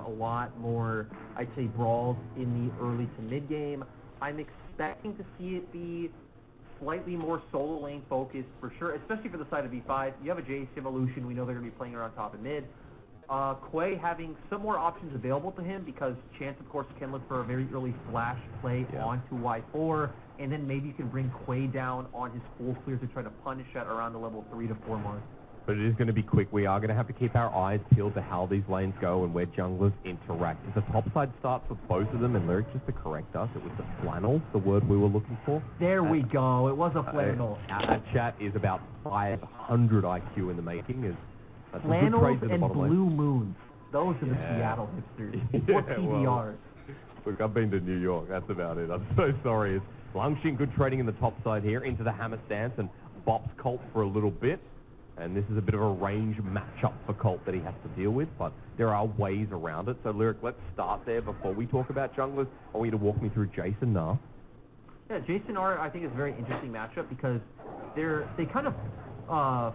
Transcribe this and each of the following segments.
a lot more, I'd say, brawls in the early to mid game. I'm expecting to see it be slightly more solo lane focused for sure, especially for the side of V5. You have a Jace Evolution. We know they're going to be playing around top and mid. Quay having some more options available to him because Chance, of course, can look for a very early flash play onto Y4, and then maybe you can bring Quay down on his full clear to try to punish at around the level 3 to 4 mark. But it is going to be quick. We are going to have to keep our eyes peeled to how these lanes go and where junglers interact. It's a topside start for both of them, and Lyric, just to correct us, it was the flannel, the word we were looking for. There we go. It was a flannel. Our chat is about 500 IQ in the making. Flannels and blue moons. Those are the Seattle hipsters. What PBRs? Well, look, I've been to New York. That's about it. I'm so sorry. It's Langxing, good trading in the top side here, into the hammer stance, and bops Colt for a little bit. And this is a bit of a range matchup for Colt that he has to deal with, but there are ways around it. So, Lyric, let's start there before we talk about junglers. I want you to walk me through Jason now. Yeah, Jason R, I think, is a very interesting matchup because they kind of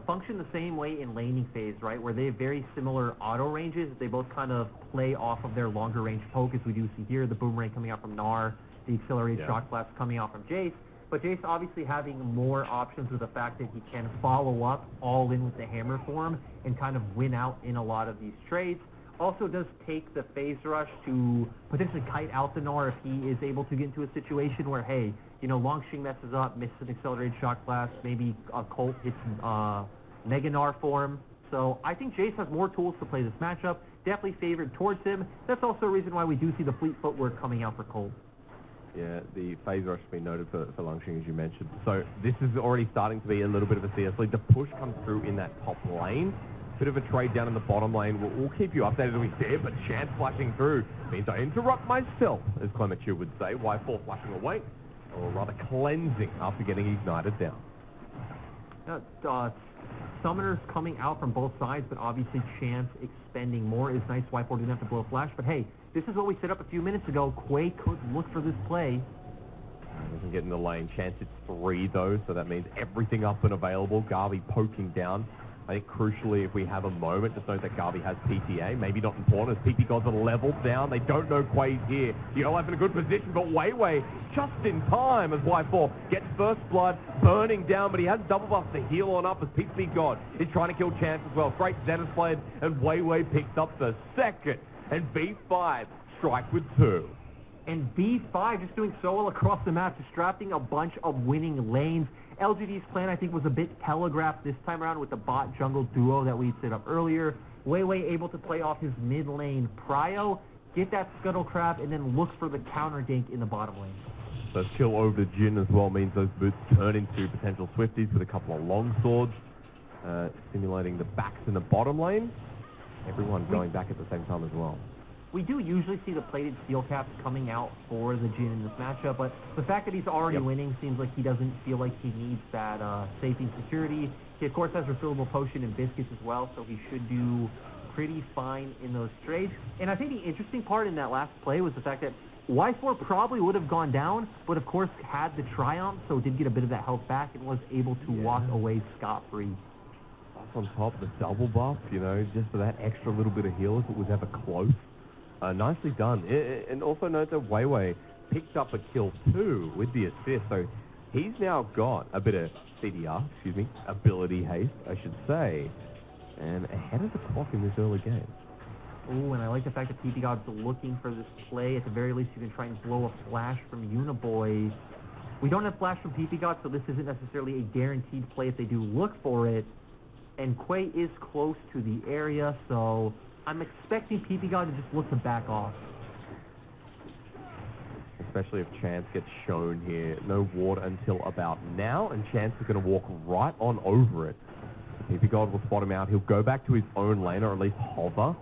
function the same way in laning phase, right? Where they have very similar auto ranges. They both kind of play off of their longer range poke, as we do see here. The boomerang coming out from Gnar, the accelerated shock blast coming out from Jace. But Jace obviously having more options with the fact that he can follow up all in with the hammer form and kind of win out in a lot of these trades. Also does take the phase rush to potentially kite out the Gnar if he is able to get into a situation where, hey, you know, Langxing messes up, misses an accelerated shock blast, maybe a Colt hits Mega Gnar form. So I think Jace has more tools to play this matchup, definitely favored towards him. That's also a reason why we do see the fleet footwork coming out for Colt. Yeah, the phase rush has been noted for Langxing, as you mentioned. So this is already starting to be a little bit of a CS lead. The push comes through in that top lane. Bit of a trade down in the bottom lane. We'll keep you updated as we see it, but Chance flashing through means I interrupt myself, as Clementure would say. Y4 flashing away, or rather cleansing after getting ignited down. Summoners coming out from both sides, but obviously Chance expending more is nice. Y4 didn't have to blow a flash, but hey, this is what we set up a few minutes ago. Quay could look for this play. Doesn't get in the lane. Chance hits 3 though, so that means everything up and available. Garvey poking down. I think crucially, if we have a moment, just note that Garvey has PTA. Maybe not important as PP Gods are leveled down. They don't know Quay's here. Yolaf in a good position, but Weiwei just in time as Y4 gets first blood, burning down, but he has double buff to heal on up as PP God is trying to kill Chance as well. Great Zenith played, and Weiwei picks up the second. And V5 strike with 2. And V5 just doing so well across the map, distracting a bunch of winning lanes. LGD's plan, I think, was a bit telegraphed this time around with the bot jungle duo that we set up earlier. Weiwei able to play off his mid lane prio, get that scuttle crab, and then look for the counter gank in the bottom lane. So kill over Jin as well means those boots turn into potential Swifties with a couple of long swords, stimulating the backs in the bottom lane. Everyone going back at the same time as well. We do usually see the plated steel caps coming out for the Jin in this matchup, but the fact that he's already winning seems like he doesn't feel like he needs that safety and security. He, of course, has refillable potion and biscuits as well, so he should do pretty fine in those trades. And I think the interesting part in that last play was the fact that Y4 probably would have gone down, but of course had the Triumph, so did get a bit of that health back and was able to walk away scot-free. On top, the double buff, you know, just for that extra little bit of heal if it was ever close. Nicely done. And also note that Weiwei picked up a kill too with the assist, so he's now got a bit of CDR, ability haste, I should say, and ahead of the clock in this early game. Ooh, and I like the fact that PP God's looking for this play. At the very least, you can try and blow a flash from Uniboy. We don't have flash from PP God, so this isn't necessarily a guaranteed play if they do look for it. And Quay is close to the area, so I'm expecting PP God to just look to back off. Especially if Chance gets shown here. No ward until about now, and Chance is going to walk right on over it. PP God will spot him out. He'll go back to his own lane, or at least hover.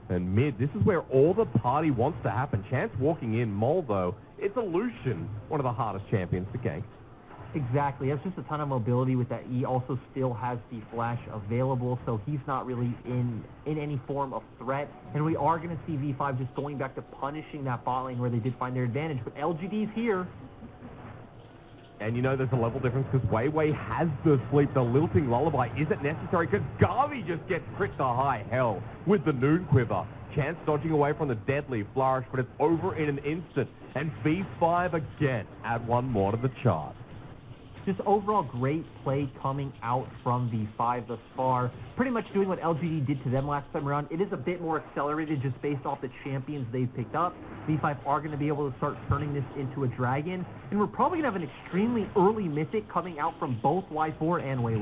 And mid, this is where all the party wants to happen. Chance walking in, Mole though, it's Illusion, one of the hardest champions to gank. Exactly. That's just a ton of mobility with that. He also still has the flash available, so he's not really in any form of threat. And we are going to see V5 just going back to punishing that bot lane where they did find their advantage. But LGD's here. And you know there's a level difference because Wei has the sleep. The lilting lullaby isn't necessary because Garvey just gets crit to high hell with the Noon Quiver. Chance dodging away from the deadly flourish, but it's over in an instant. And V5 again add one more to the chart. Just overall great play coming out from V5 thus far. Pretty much doing what LGD did to them last time around. It is a bit more accelerated just based off the champions they've picked up. V5 are going to be able to start turning this into a dragon. And we're probably going to have an extremely early mythic coming out from both Y4 and Wei.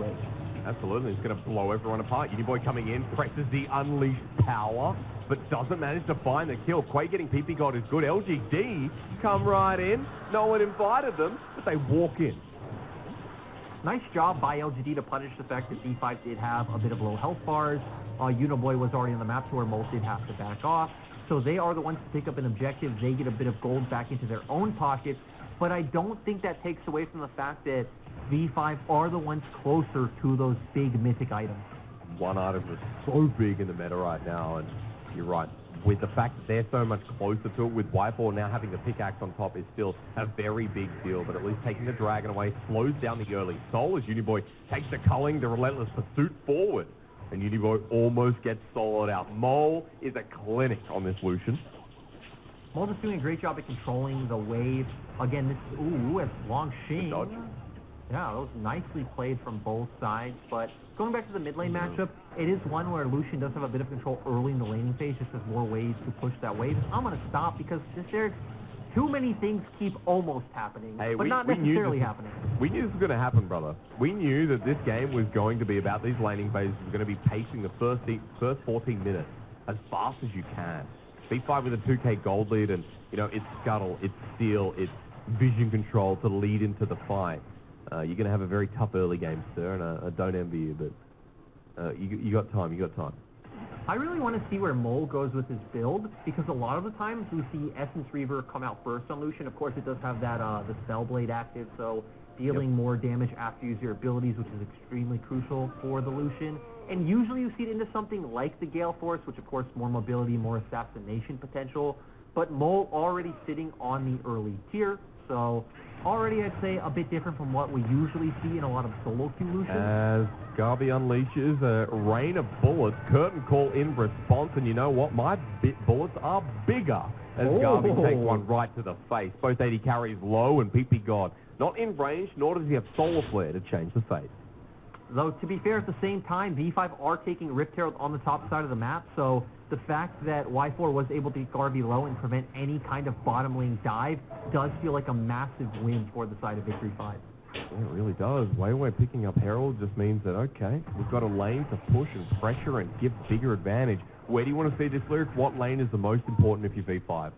Absolutely, it's going to blow everyone apart. Uniboy coming in, presses the unleashed power, but doesn't manage to find the kill. Quay getting PP God is good. LGD come right in. No one invited them, but they walk in. Nice job by LGD to punish the fact that V5 did have a bit of low health bars. Uniboy was already on the map, so where Molt did have to back off. So they are the ones to pick up an objective. They get a bit of gold back into their own pockets. But I don't think that takes away from the fact that V5 are the ones closer to those big mythic items. One item is so big in the meta right now, and you're right. With the fact that they're so much closer to it, with Y4 now having the pickaxe on top is still a very big deal, but at least taking the dragon away slows down the early soul as Uniboy takes the culling, the relentless pursuit forward, and Uniboy almost gets soloed out. Mole is a clinic on this Lucian. Mole is doing a great job at controlling the wave. Again, this it's long Shing. Dodge. Yeah, that was nicely played from both sides, but going back to the mid lane matchup, it is one where Lucian does have a bit of control early in the laning phase, just has more ways to push that wave. I'm going to stop because there's too many things keep almost happening, but not necessarily happening. We knew this was going to happen, brother. We knew that this game was going to be about these laning phases. We're going to be pacing the first 14 minutes as fast as you can. V5 with a 2k gold lead, and it's scuttle, it's steal, it's vision control to lead into the fight. You're going to have a very tough early game, sir, and I don't envy you, but you got time, I really want to see where Mole goes with his build, because a lot of the times we see Essence Reaver come out first on Lucian. Of course, it does have that the Spell Blade active, so dealing more damage after you use your abilities, which is extremely crucial for the Lucian. And usually you see it into something like the Gale Force, which of course more mobility, more assassination potential. But Mole already sitting on the early tier, so already I'd say a bit different from what we usually see in a lot of solo queue Lucian. As Garvey unleashes a rain of bullets, curtain call in response, and you know what? My bullets are bigger as Garvey takes one right to the face. Both 80 carries low and PP God not in range, nor does he have Solar Flare to change the fate. Though, to be fair, at the same time, V5 are taking Rift Herald on the top side of the map, so the fact that Y4 was able to get Garvey low and prevent any kind of bottom lane dive does feel like a massive win for the side of Victory 5. Yeah, it really does. Wei picking up Herald just means that, okay, we've got a lane to push and pressure and give bigger advantage. Where do you want to see this lyric? What lane is the most important if you're V5?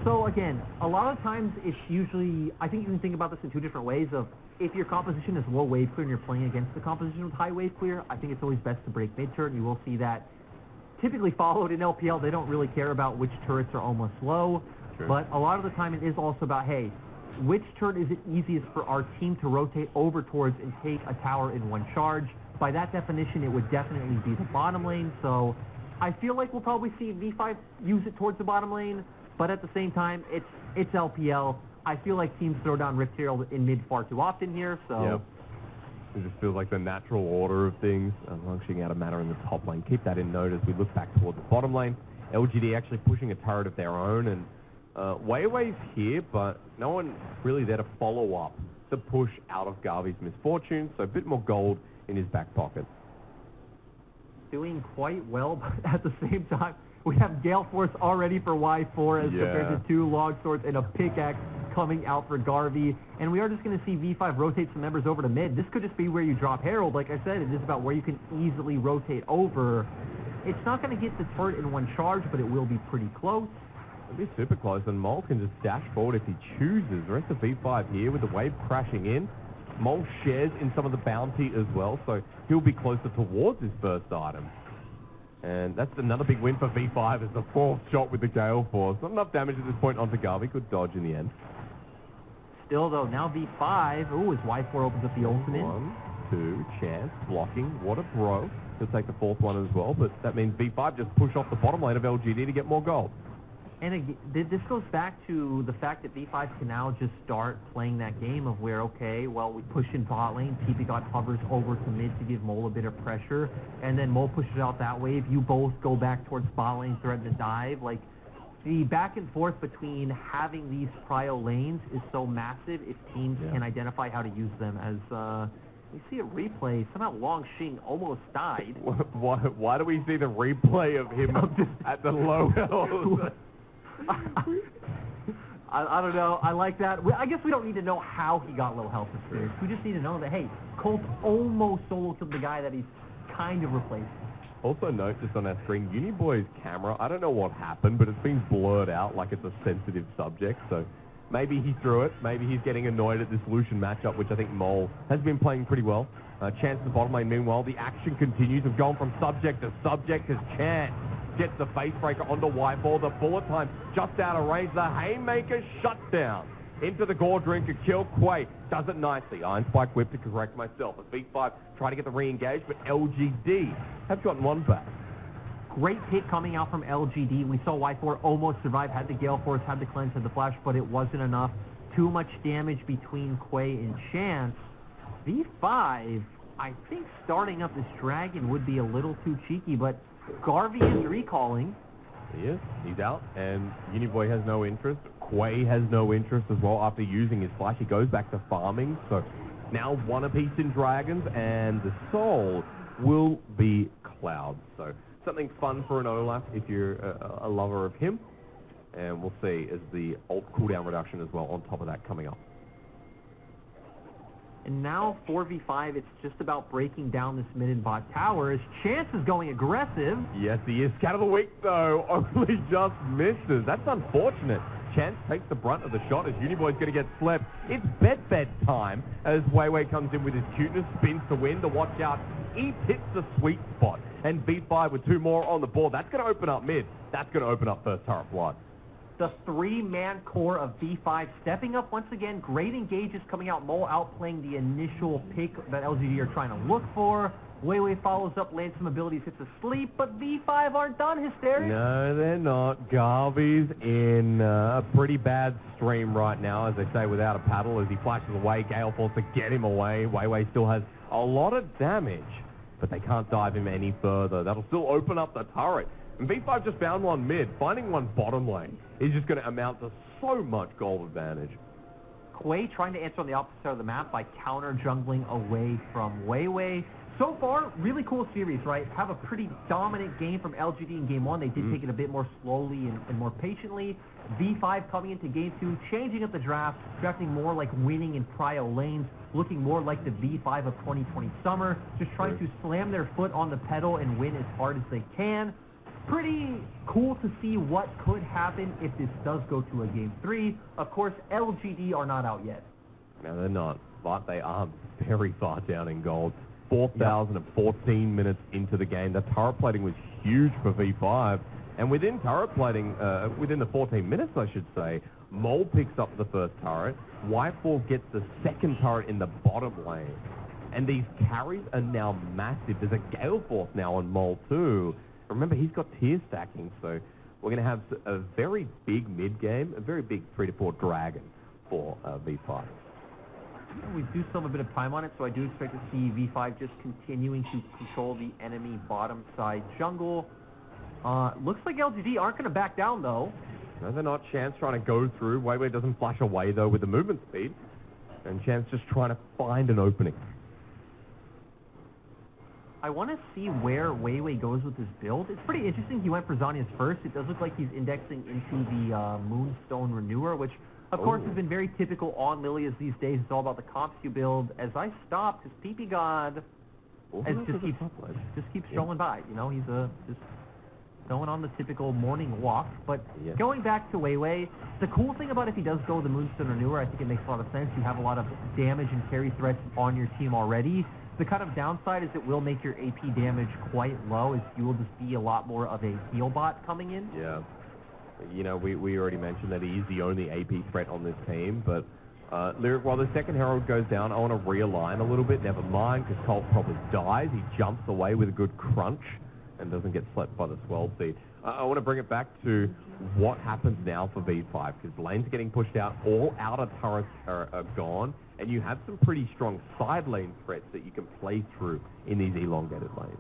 So again, a lot of times it's usually, I think you can think about this in two different ways of, if your composition is low wave clear and you're playing against the composition with high wave clear, I think it's always best to break mid-turn. You will see that typically followed in LPL. They don't really care about which turrets are almost low, but a lot of the time it is also about, hey, which turn is it easiest for our team to rotate over towards and take a tower in one charge? By that definition, it would definitely be the bottom lane, so I feel like we'll probably see V5 use it towards the bottom lane, but at the same time, it's LPL. I feel like teams throw down Rift Herald in mid far too often here, so... Yep. It just feels like the natural order of things, launching out of mana in the top lane. Keep that in note as we look back towards the bottom lane. LGD actually pushing a turret of their own, and Wei's here, but no one really there to follow up the push out of Garvey's misfortune, so a bit more gold in his back pocket. Doing quite well, but at the same time, we have Gale Force already for Y4 as compared to two Log Swords and a pickaxe coming out for Garvey. And we are just going to see V5 rotate some members over to mid. This could just be where you drop Herald. Like I said, it is about where you can easily rotate over. It's not going to get the turret in one charge, but it will be pretty close. It'll be super close, and Mole can just dash forward if he chooses. The rest of V5 here with the wave crashing in. Mole shares in some of the bounty as well, so he'll be closer towards his first item. And that's another big win for V5 as the fourth shot with the Gale Force. Not enough damage at this point onto Garvey. Good dodge in the end. Still, though, now V5. Ooh, as Y4 opens up the ultimate. 1, 2, chance, blocking. What a bro. He'll take the fourth one as well, but that means V5 just push off the bottom lane of LGD to get more gold. And again, this goes back to the fact that V5 can now just start playing that game of where, okay, well, we push in bot lane, TP hovers over to mid to give Mole a bit of pressure, and then Mole pushes out that wave. You both go back towards bot lane, threaten to dive. Like, the back and forth between having these prio lanes is so massive if teams can identify how to use them. As we see a replay, somehow Long Xing almost died. Why do we see the replay of him at the low health? I don't know. I like that. I guess we don't need to know how he got low health experience. We just need to know that, hey, Colt almost solo killed the guy that he's kind of replaced. Also note just on our screen, Uniboy's camera, I don't know what happened, but it's been blurred out like it's a sensitive subject, so maybe he threw it, maybe he's getting annoyed at this Lucian matchup, which I think Mole has been playing pretty well. Chance to bottom lane, meanwhile, the action continues. We've gone from subject to subject as Chance gets the face breaker onto Whiteball. The bullet time just out of range. The haymaker shut down into the gore drinker, kill Quay. Does it nicely. Iron Spike whip to correct myself. As V5 try to get the re-engage, but LGD have gotten one back. Great hit coming out from LGD. We saw Y4 almost survive, had the Gale Force, had the cleanse, had the flash, but it wasn't enough. Too much damage between Quay and Chance. V5, I think starting up this dragon would be a little too cheeky, but Garvey is recalling. He is. He's out, and Uniboy has no interest. Quay has no interest as well after using his flash. He goes back to farming, so now one apiece in dragons, and the soul will be Cloud. So something fun for an Olaf if you're a lover of him. And we'll see as the ult cooldown reduction as well on top of that coming up. And now 4v5, it's just about breaking down this mid and bot tower as Chance is going aggressive. Yes, he is. Scat of the week, though, only just misses. That's unfortunate. Chance takes the brunt of the shot as Uniboy's going to get slept. It's bed time as Weiwei comes in with his cuteness, spins to win. The watch out. He hits the sweet spot. And V5 with two more on the board. That's going to open up mid. That's going to open up first turret blood. The three-man core of V5 stepping up once again. Great engages coming out. Mole outplaying the initial pick that LGD are trying to look for. Weiwei follows up, lands some abilities, hits asleep, but V5 aren't done, Hysteric. No, they're not. Garvey's in a pretty bad stream right now, as they say, without a paddle, as he flashes away. Gale Force to get him away. Weiwei still has a lot of damage, but they can't dive him any further. That'll still open up the turret. And V5 just found one mid. Finding one bottom lane is just going to amount to so much gold advantage. Quay trying to answer on the opposite side of the map by counter-jungling away from Weiwei. So far, really cool series, right? Have a pretty dominant game from LGD in Game 1. They did take it a bit more slowly and more patiently. V5 coming into Game 2, changing up the draft, drafting more like winning in prio lanes, looking more like the V5 of 2020 summer, just trying to slam their foot on the pedal and win as hard as they can. Pretty cool to see what could happen if this does go to a Game 3. Of course, LGD are not out yet. No, they're not, but they are very far down in gold. 4,014 minutes into the game. The turret plating was huge for V5. And within turret plating, within the 14 minutes, I should say, Mole picks up the first turret. Whiteball gets the second turret in the bottom lane. And these carries are now massive. There's a Gale Force now on Mole too. Remember, he's got tier stacking, so we're going to have a very big mid game, a very big 3 to 4 dragon for V5. We do still have a bit of time on it, so I do expect to see V5 just continuing to control the enemy bottom side jungle. Looks like LGD aren't going to back down, though. No, they're not. Chance trying to go through. Weiwei doesn't flash away, though, with the movement speed. And Chance just trying to find an opening. I want to see where Weiwei goes with his build. It's pretty interesting. He went for Zhonya's first. It does look like he's indexing into the Moonstone Renewer, which, of course, has been very typical on Lilias these days. It's all about the comps you build. As I stopped, his PP God just keeps strolling by. You know, he's just going on the typical morning walk. But going back to Weiwei, the cool thing about if he does go the Moonstone Renewer, I think it makes a lot of sense. You have a lot of damage and carry threats on your team already. The kind of downside is it will make your AP damage quite low, as you will just be a lot more of a heal bot coming in. Yeah. You know, we already mentioned that he is the only AP threat on this team, but Lyric, while the second Herald goes down, I want to realign a little bit. Never mind, because Colt probably dies. He jumps away with a good crunch and doesn't get slept by the Swell Seed. I want to bring it back to what happens now for V5, because lanes are getting pushed out, all outer turrets are gone, and you have some pretty strong side lane threats that you can play through in these elongated lanes.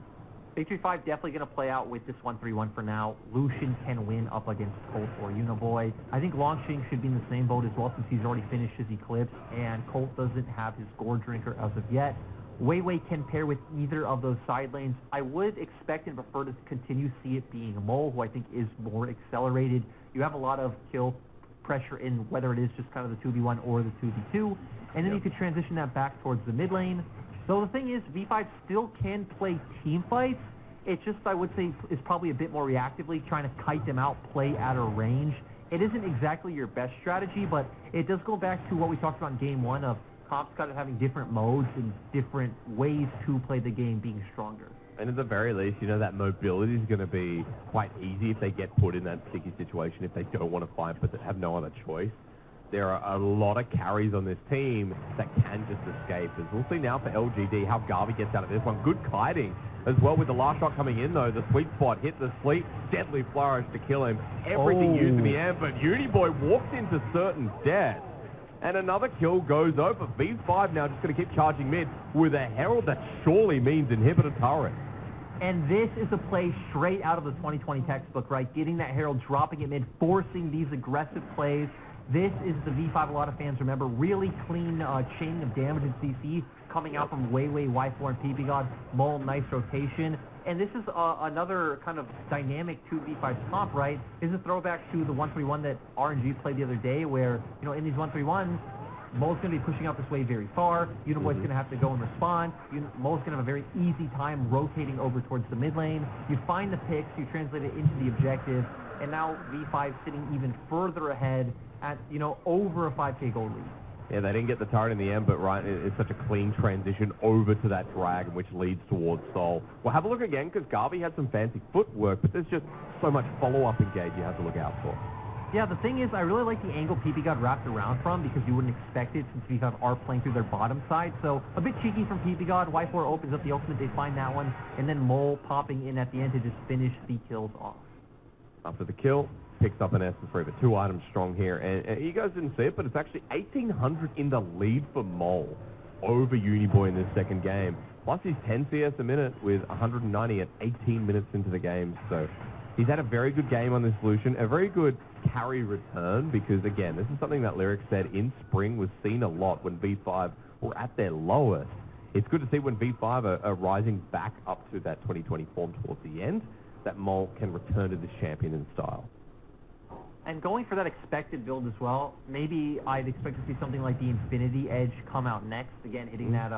Victory 5 definitely going to play out with this 1-3-1 for now. Lucian can win up against Colt or Uniboy. I think Longshing should be in the same boat as well, since he's already finished his Eclipse, and Colt doesn't have his Gore Drinker as of yet. Weiwei can pair with either of those side lanes. I would expect and prefer to continue see it being Mole, who I think is more accelerated. You have a lot of kill pressure in whether it is just kind of the 2v1 or the 2v2, and then you could transition that back towards the mid lane. So the thing is, V5 still can play team fights. It just, I would say, is probably a bit more reactively trying to kite them out, play at a range. It isn't exactly your best strategy, but it does go back to what we talked about in Game 1 of comps kind of having different modes and different ways to play the game being stronger. And at the very least, you know, that mobility is going to be quite easy if they get put in that sticky situation, if they don't want to fight but they have no other choice. There are a lot of carries on this team that can just escape. As we'll see now for LGD how Garvey gets out of this one. Good kiting as well with the last shot coming in though. The sweet spot hit the sleep. Deadly flourish to kill him. Everything used in the end, but Uniboy walks into certain death. And another kill goes over. V5 now just going to keep charging mid with a Herald that surely means inhibitor turret. And this is a play straight out of the 2020 textbook, right? Getting that Herald, dropping it mid, forcing these aggressive plays. This is the V5 a lot of fans remember. Really clean chaining of damage in CC coming out from Weiwei, Y4, and PP God. Mole, nice rotation. And this is another kind of dynamic to V5's comp, right? Is a throwback to the 1-3-1 that RNG played the other day where, you know, in these 1-3-1s, Mole's going to be pushing out this wave very far. Uniboy's going to have to go and respond. Mole's going to have a very easy time rotating over towards the mid lane. You find the picks, you translate it into the objective, and now V5 sitting even further ahead at, you know, over a 5k gold lead. Yeah, they didn't get the turret in the end, but right, it's such a clean transition over to that dragon, which leads towards Sol. Well, have a look again, because Garvey had some fancy footwork, but there's just so much follow-up engage you have to look out for. Yeah, the thing is, I really like the angle PP got wrapped around from, because you wouldn't expect it since V5 are playing through their bottom side. So a bit cheeky from PP God. Y4 opens up the ultimate, they find that one, and then Mole popping in at the end to just finish the kills off. After the kill, picks up an Essence Reaver, 2 items strong here, and you guys didn't see it, but it's actually 1,800 in the lead for Mole over Uniboy in this second game. Plus he's 10 CS a minute with 190 at 18 minutes into the game, so he's had a very good game on this solution, a very good carry return, because again, this is something that Lyric said in spring was seen a lot when V5 were at their lowest. It's good to see when V5 are rising back up to that 2020 form towards the end, that Mole can return to this champion in style. And going for that expected build as well, maybe I'd expect to see something like the Infinity Edge come out next, again hitting that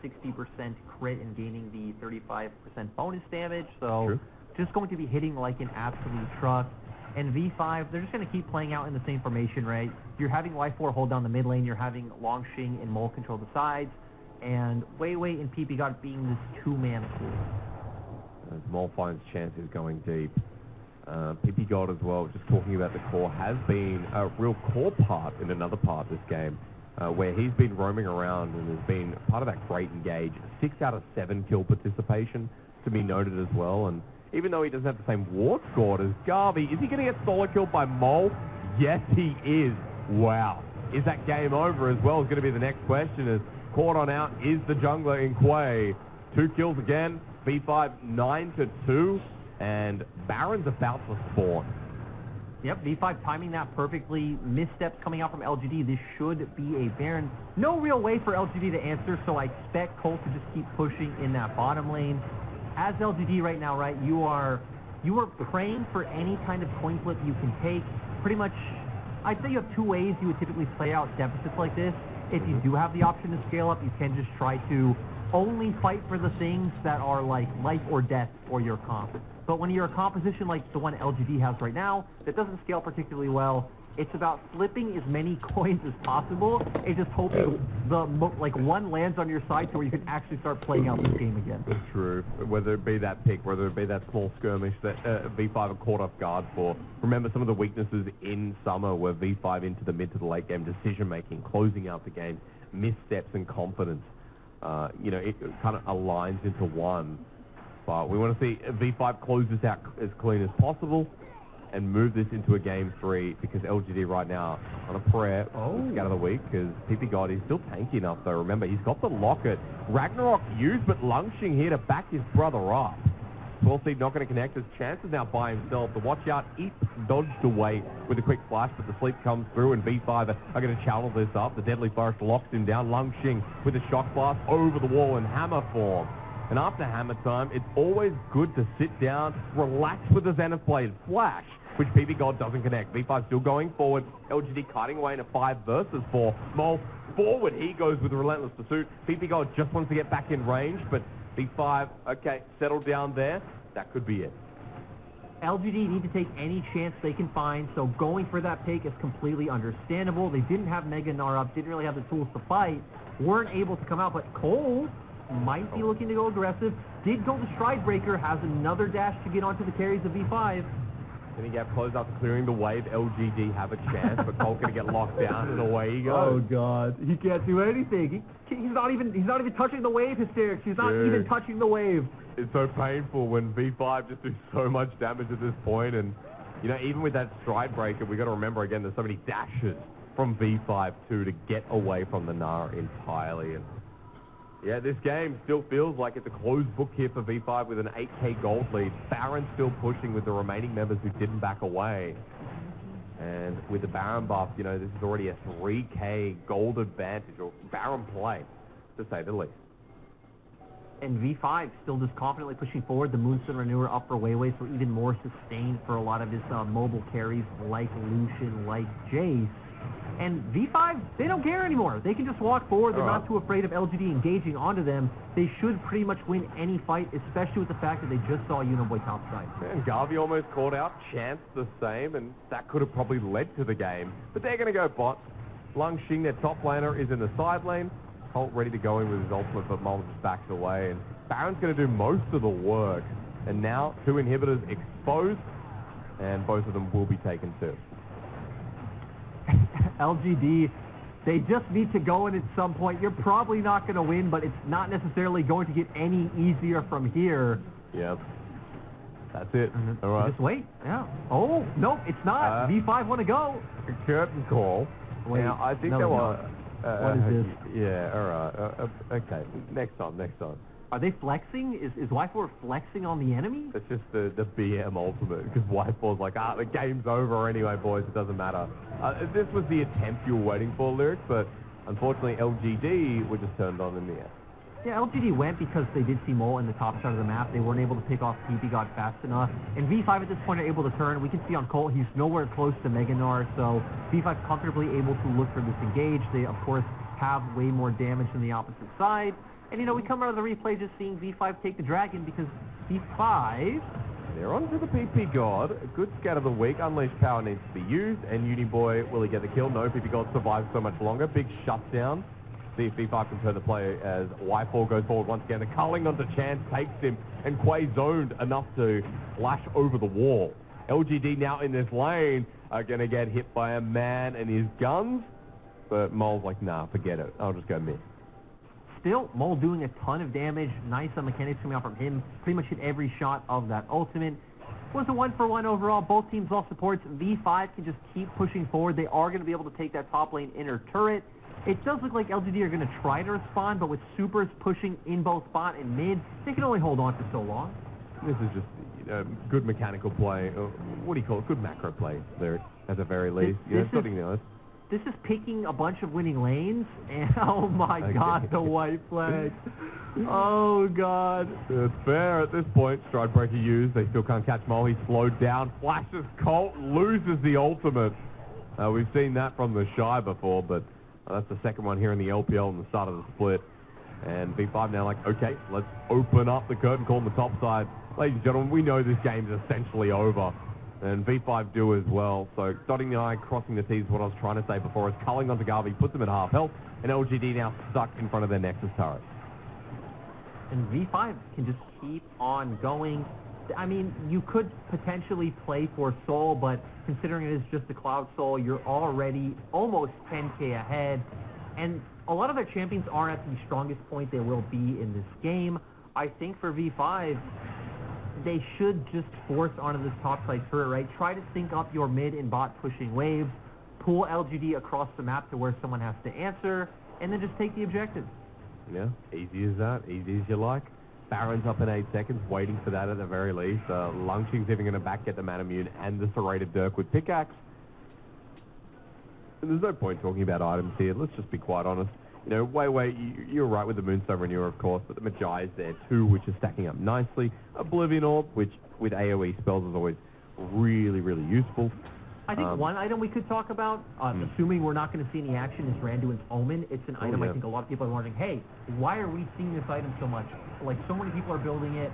60% crit and gaining the 35% bonus damage, so just going to be hitting like an absolute truck. And V5, they're just going to keep playing out in the same formation, right? You're having Y4 hold down the mid lane, you're having Longshing and Mole control the sides, and Weiwei and PP God being this two-man core. As Mole finds chances going deep. PP God as well, just talking about the core, has been a real core part in another part of this game, where he's been roaming around and has been part of that great engage. 6 out of 7 kill participation to be noted as well, and even though he doesn't have the same ward score as Garvey, is he going to get solo killed by Mole? Yes, he is. Wow. Is that game over as well is going to be the next question, as caught on out is the jungler in Quay. 2 kills again, V5 9-2, and Baron's about to spawn. Yep, V5 timing that perfectly. Missteps coming out from LGD. This should be a Baron. No real way for LGD to answer, so I expect Colt to just keep pushing in that bottom lane. As LGD right now, right, you are praying for any kind of coin flip you can take. Pretty much, I'd say you have 2 ways you would typically play out deficits like this. If you do have the option to scale up, you can just try to only fight for the things that are like life or death for your comp. But when you're a composition like the one LGD has right now, that doesn't scale particularly well, it's about flipping as many coins as possible and just hoping like one lands on your side to where you can actually start playing out this game again. True. Whether it be that pick, whether it be that small skirmish that V5 are caught off guard for. Remember some of the weaknesses in summer were V5 into the mid to the late game decision making, closing out the game, missteps and confidence. You know, it kind of aligns into one. But we want to see V5 close this out as clean as possible and move this into a game 3 because LGD right now on a prayer out of the week because PP God is still tanky enough though. Remember, he's got the locket. Ragnarok used, but Lungshing here to back his brother up. 12 seed not going to connect. His chances now by himself. The watch out, Eep dodged away with a quick flash, but the sleep comes through and V5 are going to channel this up. The Deadly Forest locks him down. Lungshing with a shock blast over the wall in hammer form. And after hammer time, it's always good to sit down, relax with the Zenith Blade flash, which PP God doesn't connect. V5 still going forward. LGD cutting away in a 5 versus 4. Mole forward, he goes with a relentless pursuit. PP God just wants to get back in range, but V5, okay, settle down there. That could be it. LGD need to take any chance they can find, so going for that pick is completely understandable. They didn't have Mega Gnar up, didn't really have the tools to fight, weren't able to come out, but Cole might be looking to go aggressive. Did go to Stride Breaker, has another dash to get onto the carries of V5. Can he get close after clearing the wave? LGD have a chance, but Cole's going to get locked down, and away he goes. Oh, God. He can't do anything. He's not even touching the wave, Hysterics. He's not even touching the wave. It's so painful when V5 just do so much damage at this point, and, you know, even with that Stride Breaker, we got to remember, again, there's so many dashes from V5, too, to get away from the Gnar entirely, and yeah, this game still feels like it's a closed book here for V5 with an 8k gold lead. Baron still pushing with the remaining members who didn't back away. And with the Baron buff, you know, this is already a 3k gold advantage, or Baron play, to say the least. And V5 still just confidently pushing forward. The Moonstone Renewer up for Weiwei, so even more sustained for a lot of his mobile carries like Lucian, like Jace. And V5, they don't care anymore. They can just walk forward. They're not too afraid of LGD engaging onto them. They should pretty much win any fight, especially with the fact that they just saw Unoboy topside. And Garvey almost called out. Chance the same, and that could have probably led to the game. But they're going to go bot. Lungshing, their top laner, is in the side lane. Holt ready to go in with his ultimate, but Mole just backs away. And Baron's going to do most of the work. And now, 2 inhibitors exposed, and both of them will be taken too. LGD, they just need to go in at some point. You're probably not going to win, but it's not necessarily going to get any easier from here. Yep. That's it. All right. Just wait. Yeah. Oh, nope, it's not. V5 want to go. Curtain call. Wait. Now, I think there was... what is this? Yeah, all right. Okay, next time. Are they flexing? Is Y4 flexing on the enemy? It's just the BM ultimate, because Y4's like, the game's over anyway, boys, it doesn't matter. This was the attempt you were waiting for, Lyric, but unfortunately LGD were just turned on in the end. Yeah, LGD went because they did see Mole in the top side of the map. They weren't able to pick off PP God fast enough. And V5 at this point are able to turn. We can see on Colt, he's nowhere close to Mega Gnar, so V5 comfortably able to look for this engage. They, of course, have way more damage than the opposite side. And, you know, we come out of the replay just seeing V5 take the dragon because V5... They're on to the PP God. A good scat of the week. Unleashed power needs to be used. And Uniboy, will he get the kill? No, PP God survives so much longer. Big shutdown. See if V5 can turn the play as Y4 goes forward once again. The culling onto Chance takes him. And Quay zoned enough to flash over the wall. LGD now in this lane are going to get hit by a man and his guns. But Mole's like, nah, forget it. I'll just go mid. Still, Mole doing a ton of damage. Nice mechanics coming out from him. Pretty much hit every shot of that ultimate. Was a 1-for-1 overall. Both teams lost supports. V5 can just keep pushing forward. They are going to be able to take that top lane inner turret. It does look like LGD are going to try to respond, but with supers pushing in both bot and mid, they can only hold on for so long. This is just good mechanical play. What do you call it? Good macro play there, at the very least. This is picking a bunch of winning lanes, and oh my God, the white flag. Oh God. It's fair at this point. Stride Breaker used. They still can't catch Mole. He's slowed down. Flashes Colt, loses the ultimate. We've seen that from the Shy before, but that's the second one here in the LPL in the start of the split. And V5 now like, okay, let's open up the curtain call on the top side. Ladies and gentlemen, we know this game is essentially over. And V5 do as well. So dotting the I, crossing the T is what I was trying to say before. Is culling onto Garvey, puts him at half health, and LGD now stuck in front of their Nexus turret. And V5 can just keep on going. I mean, you could potentially play for Soul, but considering it is just a Cloud Soul, you're already almost 10k ahead. And a lot of their champions aren't at the strongest point they will be in this game. I think for V5, they should just force onto this top side turret, right? Try to sync up your mid and bot pushing waves, pull LGD across the map to where someone has to answer, and then just take the objective. Yeah, easy as that, easy as you like. Baron's up in 8 seconds, waiting for that at the very least. Lungching's even going to back get the Manamune and the serrated Dirk with pickaxe. And there's no point talking about items here. Let's just be quite honest. You know, Wei, you're right with the Moonstone Renewer, of course, but the Magi is there too, which is stacking up nicely. Oblivion Orb, which with AoE spells is always really, really useful. I think one item we could talk about, assuming we're not going to see any action, is Randuin's Omen. It's an item I think a lot of people are wondering, hey, why are we seeing this item so much? Like, so many people are building it.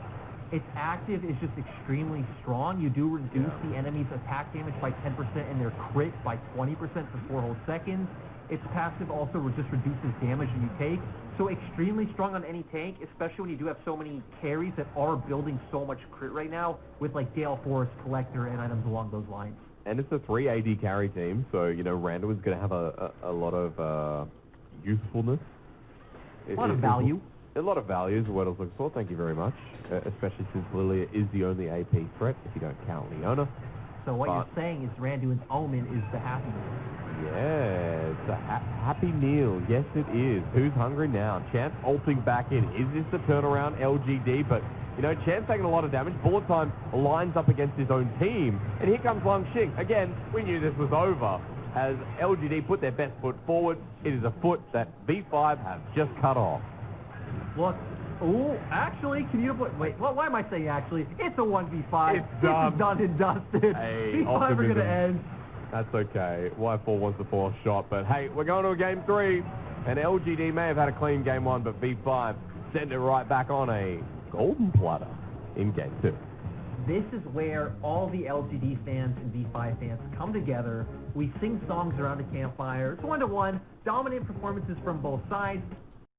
Its active is just extremely strong. You do reduce the enemy's attack damage by 10% and their crit by 20% for 4 whole seconds. Its passive also just reduces damage that you take. So extremely strong on any tank, especially when you do have so many carries that are building so much crit right now with like Gale Force, Collector, and items along those lines. And it's a 3 AD carry team, so, you know, Randuin's going to have a lot of usefulness. A lot of value. A lot of value is what I was looking for, thank you very much. Especially since Lilia is the only AP threat, if you don't count Leona. So what you're saying is Randuin's Omen is the happy meal. Yeah, it's a happy meal. Yes, it is. Who's hungry now? Champ ulting back in. Is this the turnaround LGD? But, you know, Champ's taking a lot of damage. Bullet Time lines up against his own team. And here comes Lungching. Again, we knew this was over. As LGD put their best foot forward, it is a foot that V5 have just cut off. Look, actually, can you wait? Why am I saying actually? It's a 1v5. It's done. This is done and dusted. Hey, V5 are going to end. That's okay. Y4 wants the 4th shot, but hey, we're going to a game 3. And LGD may have had a clean game 1, but V5 sent it right back on a golden platter in game 2. This is where all the LGD fans and V5 fans come together. We sing songs around a campfire. It's 1-to-1, dominant performances from both sides.